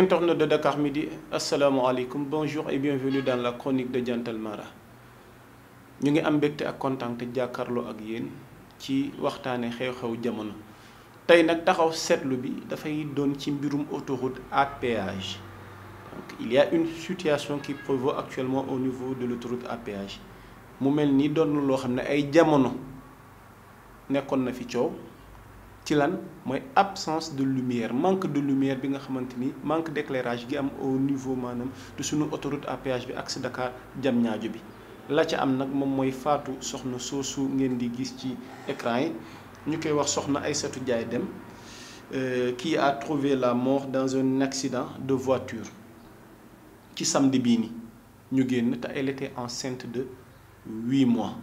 internautes de Dakar Midi, assalamu alaikum, bonjour et bienvenue dans la chronique de Jantal Mara. Ñu ngi am mbégte ak kontaan te jàkkaarloo ak yéen ci waxtaane xew-xew jamono tey nag taxaw seetlu bi dafay doon ci mbirum autoroute à péage. Donc il y a une situation qui prévaut actuellement au niveau de l'autoroute à péage mu mel ni doon loo xam ne ay jamono nekkoon na fi coow ci lan mooy absence de lumière, manque de lumière bi nga xamante ni manque d'éclairage gi am au niveau maanaam de sunu autoroute à péage bi axe Dakar Diamniadio bi. La ca am nag moom mooy faatu soxna soosu ngeen di gis ci écran yi ñu koy wax soxna Aïssatou Ndiaye Dème qui a trouvé la mort dans un accident de voiture ci samedi bii ni ñu génn te elle était enceinte de 8 mois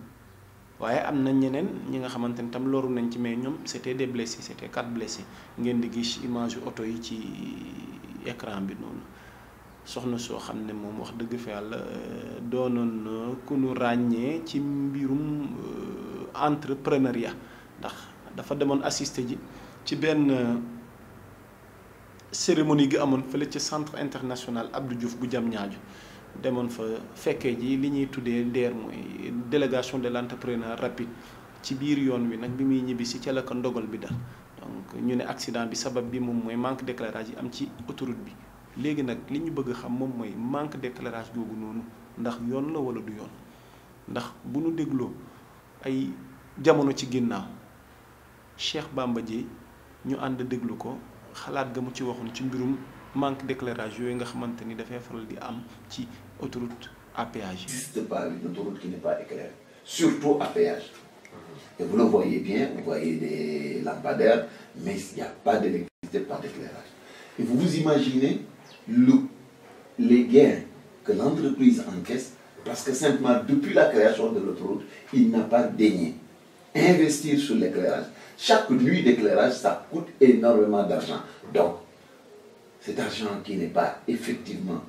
waaye am na ñeneen ñi nga xamante ni tam loru nañ ci mais ñoom c'était des blessés, c'était 4 blessés ngeen di gis image oto yi ci écran bi noonu. soxna soo xam ne moom wax dëgg fa yàlla doonoon ku nu ràññee ci mbirum entrepreneuriat ndax dafa demoon assister ji ci benn cérémonie gi amoon fële ci centre international Abdou Diouf bu Diamniadio demoon fa fekkee ji li ñuy tuddee DER mooy délégation de l'entrepreneur rapide ci biir yoon wi nag bi muy ñibbi si ca la ko ndogal bi dal donc ñu ne accident bi sabab bi moom mooy manque d'éclairage yi am ci autoroute bi. léegi nag li ñu bëgg a xam moom mooy manque d'éclairage googu noonu ndax yoon la wala du yoon ndax bu ñu dégloo ay jamono ci ginnaaw Cheikh Bamba Dièye ñu ànd déglu ko xalaat ga mu ci waxoon ci mbirum manque d'éclairage yooyu nga xamante ni dafay faral di am ci autoroute à péage. Il n'existe pas une autoroute qui n'est pas éclairée, surtout à péage. Et vous le voyez bien, vous voyez des lampadaires, mais il n'y a pas d'électricité, pas d'éclairage. Et vous vous imaginez les gains que l'entreprise encaisse parce que simplement depuis la création de l'autoroute, il n'a pas daigné investir sur l'éclairage. Chaque nuit d'éclairage, ça coûte énormément d'argent. Donc, cet argent qui n'est pas effectivement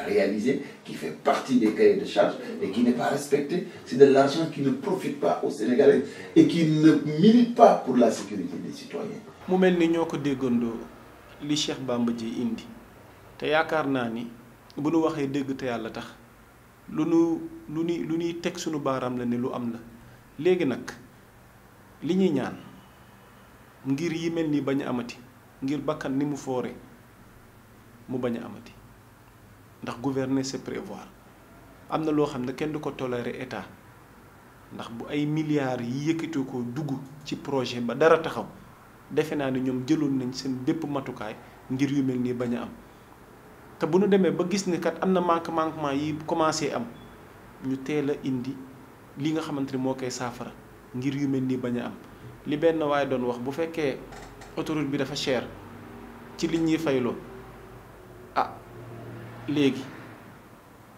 réalisé, qui fait partie des cahiers de charges et qui n'est pas respecté, c'est de l'argent qui ne profite pas aux Sénégalais et qui ne milite pas pour la sécurité des citoyens. mu mel ni ñoo ko déggandoo li Cheikh Bamba Dièye indi. te yaakaar naa ni bu nu waxee dëgg te yàlla tax lu ñuy teg sunu baaraam la ne lu am la léegi nag li ñuy ñaan ngir yi mel ni bañ a amati ngir bakkan ni mu foore mu bañ a amati ndax gouverner c'est prévoir am na loo xam ne kenn du ko tolérer état ndax bu ay milliards yi yëkkati ko dugg ci projet ba dara taxaw defe naa ni ñoom jëloon nañ seen bépp matukaay ngir yu mel nii bañ a am. te bu ñu demee ba gis ni kat am na manquement yi commencé am ñu teel a indi li nga xamante ni moo koy saafara ngir yu mel nii bañ a am li benn waaye doon wax bu fekkee autoroute bi dafa cher ci li ñuy fayloo ah léegi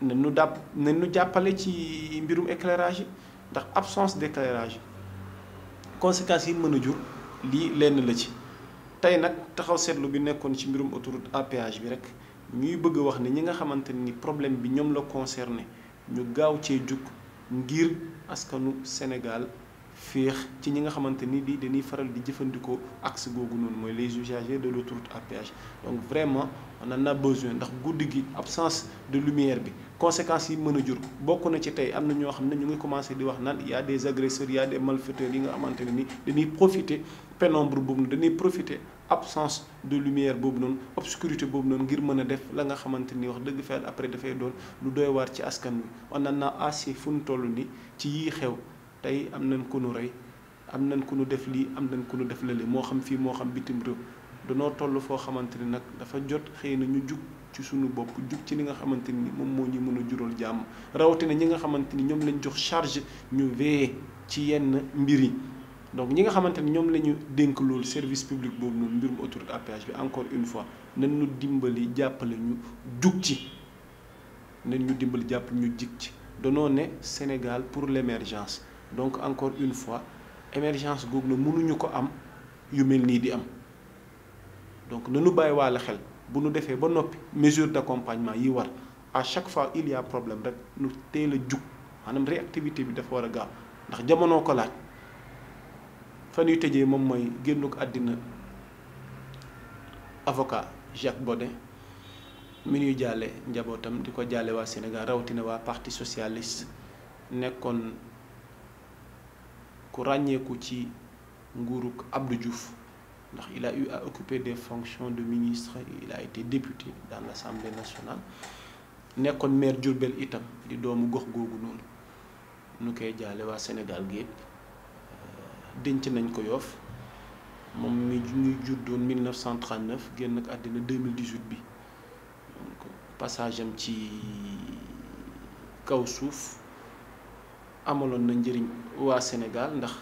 na nu jàppale ci mbirum éclairage yi ndax absence d'éclairage conséquences yi mën a jur lii lenn la ci tey nag taxaw seetlu bi nekkoon ci mbirum autoroute à péage bi rek. ñuy bëgg wax ne ñi nga xamante ni problème bi ñoom la concerné ñu gaaw cee jug ngir askanu Sénégal féex ci ñi nga xamante ni dañuy faral di jëfandikoo axe googu noonu mooy les usagers de l'autoroute à péage. Donc vraiment on en a besoin ndax guddi gi absence de lumière bi conséquences yi mën a jur bokk na ci tey am na ñoo xam ne ñu ngi commencé di wax naan y a des agresseurs y a des malfaiteurs yi nga xamante ne ni dañuy profiter pénombre boobu dañuy profiter absence de lumière boobu noonu obscurité boobu noonu ngir mën a def la nga xamante ni wax dëgg fa après dafay doon lu doy waar ci askan wi on en a assez fu ñu toll ni ci yii xew tey am nañ ku nu rey am nañ ku nu def lii am nañ ku nu def lële moo xam fii moo xam bitim réew danoo toll foo xamante ni nag dafa jot xëy na ñu jug ci suñu bopp jug ci li nga xamante ni moom moo ñu mën a jural jàmm rawatina ñi nga xamante ni ñoom lañ jox charge ñu veiller ci yenn mbir yi. donc ñi nga xamante ni ñoom la ñu dénk loolu service public boobu noonu mbirum autoroute à péage bi encore une fois nañ ñu dimbali jàppale ñu jug ci nañ ñu dimbali jàppale ñu jig ci danoo ne Sénégal pour l'émergence donc encore une fois émergence googu na mënuñu ko am yu mel nii di am donc nañu bàyyi waale xel bu nu defee ba noppi mesure d'accompagnement yi war à chaque fois il y a problème rek nu teel a jug maanaam réactivité bi dafa war a gaaw ndax jamono ko laaj. fa ñuy tëjee moom mooy génnuk àddina avocat Jacques Bodin mi ñuy jaale njabootam di ko jaale waa Sénégal rawatina waa parti socialiste nekkoon ku ràññeeku ci nguurug Abdou Diouf ndax il a eu à occuper des fonctions de ministre, il a été député dans l'Assemblée nationale nekkoon maire Diourbel itam di doomu gox googu noonu nu koy jaale waa Sénégal gépp denc nañ ko Yoff moom mi ñuy juddoon 1939 génn ak àddina 2018 bi donc passage am ci kaw suuf amaloon na njëriñ waa Sénégal ndax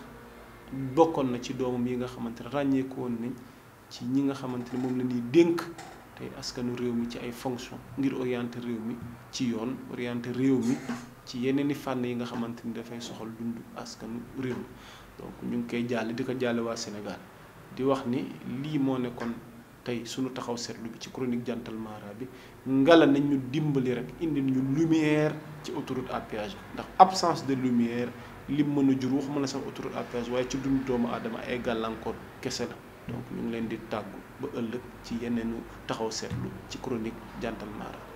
bokkoon na ci doomam yi nga xamante ne ràññeeku woon nañ ci ñi nga xamante ne moom la ñuy dénk tey askanu réew mi ci ay fonction ngir orienter réew mi ci yoon orienter réew mi ci yeneen i fànn yi nga xamante ni dafay soxal dund askanu réew mi donc ñu ngi koy jaale di ko jaale waa Sénégal di wax ni lii moo nekkoon tey sunu taxaw seetlu bi ci chronique Jantal Mara bi ngala nañ ñu dimbali rek indi ñu lumière ci autoroute à péage bi ndax absence de lumière lim mën a jur waxuma la sax autoroute à péage waaye ci dund doomu aadama ay gàllankoor kese la donc ñu ngi leen di tàggu ba ëllëg ci yeneenu taxaw seetlu ci chronique Jantal Mara